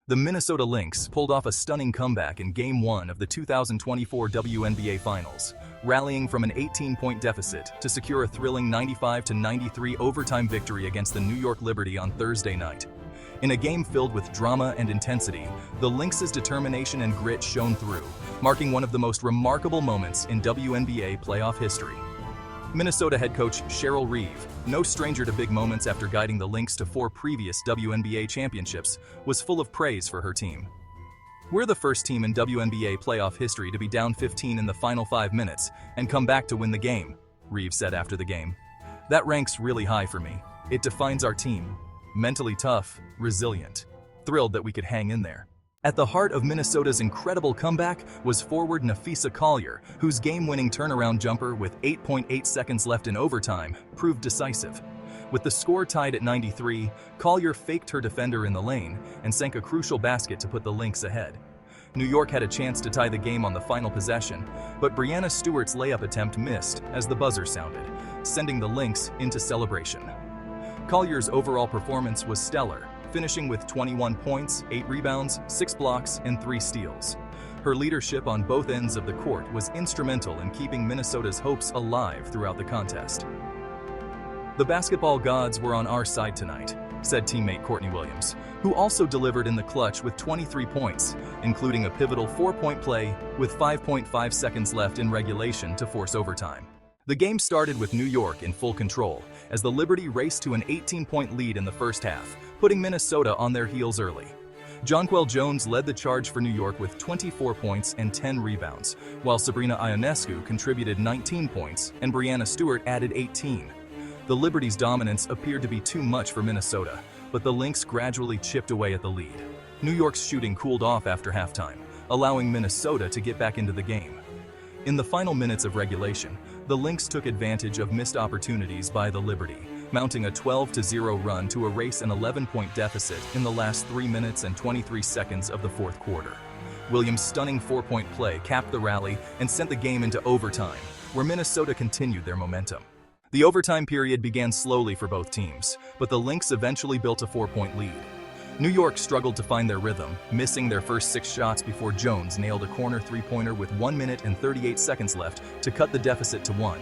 The Minnesota Lynx pulled off a stunning comeback in Game 1 of the 2024 WNBA Finals, rallying from an 18-point deficit to secure a thrilling 95-93 overtime victory against the New York Liberty on Thursday night. In a game filled with drama and intensity, the Lynx's determination and grit shone through, marking one of the most remarkable moments in WNBA playoff history. Minnesota head coach Cheryl Reeve, no stranger to big moments after guiding the Lynx to 4 previous WNBA championships, was full of praise for her team. "We're the first team in WNBA playoff history to be down 15 in the final 5 minutes and come back to win the game," Reeve said after the game. "That ranks really high for me. It defines our team. Mentally tough, resilient. Thrilled that we could hang in there." At the heart of Minnesota's incredible comeback was forward Napheesa Collier, whose game-winning turnaround jumper with 8.8 seconds left in overtime proved decisive. With the score tied at 93, Collier faked her defender in the lane and sank a crucial basket to put the Lynx ahead. New York had a chance to tie the game on the final possession, but Breanna Stewart's layup attempt missed as the buzzer sounded, sending the Lynx into celebration. Collier's overall performance was stellar, finishing with 21 points, 8 rebounds, 6 blocks, and 3 steals. Her leadership on both ends of the court was instrumental in keeping Minnesota's hopes alive throughout the contest. "The basketball gods were on our side tonight," said teammate Courtney Williams, who also delivered in the clutch with 23 points, including a pivotal 4-point play with 5.5 seconds left in regulation to force overtime. The game started with New York in full control, as the Liberty raced to an 18-point lead in the first half, putting Minnesota on their heels early. Jonquel Jones led the charge for New York with 24 points and 10 rebounds, while Sabrina Ionescu contributed 19 points and Breanna Stewart added 18. The Liberty's dominance appeared to be too much for Minnesota, but the Lynx gradually chipped away at the lead. New York's shooting cooled off after halftime, allowing Minnesota to get back into the game. In the final minutes of regulation, the Lynx took advantage of missed opportunities by the Liberty, mounting a 12-0 run to erase an 11-point deficit in the last 3 minutes and 23 seconds of the fourth quarter. Williams' stunning 4-point play capped the rally and sent the game into overtime, where Minnesota continued their momentum. The overtime period began slowly for both teams, but the Lynx eventually built a 4-point lead. New York struggled to find their rhythm, missing their first 6 shots before Jones nailed a corner 3-pointer with 1 minute and 38 seconds left to cut the deficit to 1.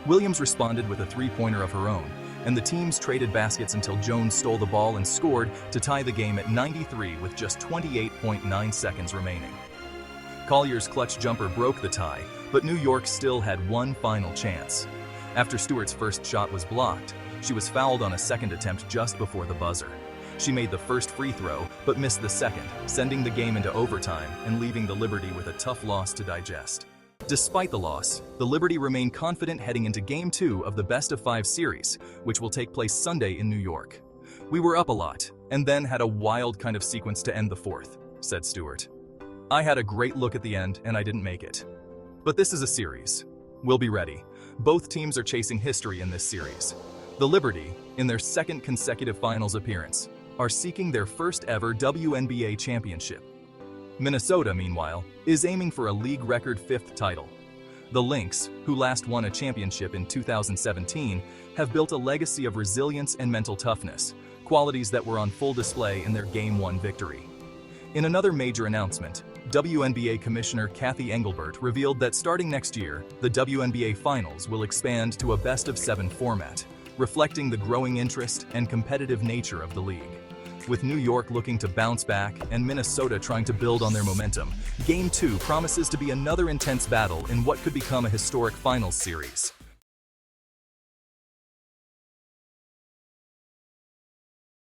Williams responded with a 3-pointer of her own, and the teams traded baskets until Jones stole the ball and scored to tie the game at 93 with just 28.9 seconds remaining. Collier's clutch jumper broke the tie, but New York still had one final chance. After Stewart's first shot was blocked, she was fouled on a second attempt just before the buzzer. She made the first free throw, but missed the second, sending the game into overtime and leaving the Liberty with a tough loss to digest. Despite the loss, the Liberty remained confident heading into Game 2 of the best-of-5 series, which will take place Sunday in New York. "We were up a lot, and then had a wild kind of sequence to end the fourth," said Stewart. "I had a great look at the end, and I didn't make it. But this is a series. We'll be ready. Both teams are chasing history in this series. The Liberty, in their second consecutive finals appearance, are seeking their first ever WNBA championship. Minnesota, meanwhile, is aiming for a league record 5th title. The Lynx, who last won a championship in 2017, have built a legacy of resilience and mental toughness, qualities that were on full display in their Game 1 victory." In another major announcement, WNBA Commissioner Cathy Engelbert revealed that starting next year, the WNBA Finals will expand to a best-of-7 format, reflecting the growing interest and competitive nature of the league. With New York looking to bounce back and Minnesota trying to build on their momentum, Game 2 promises to be another intense battle in what could become a historic finals series.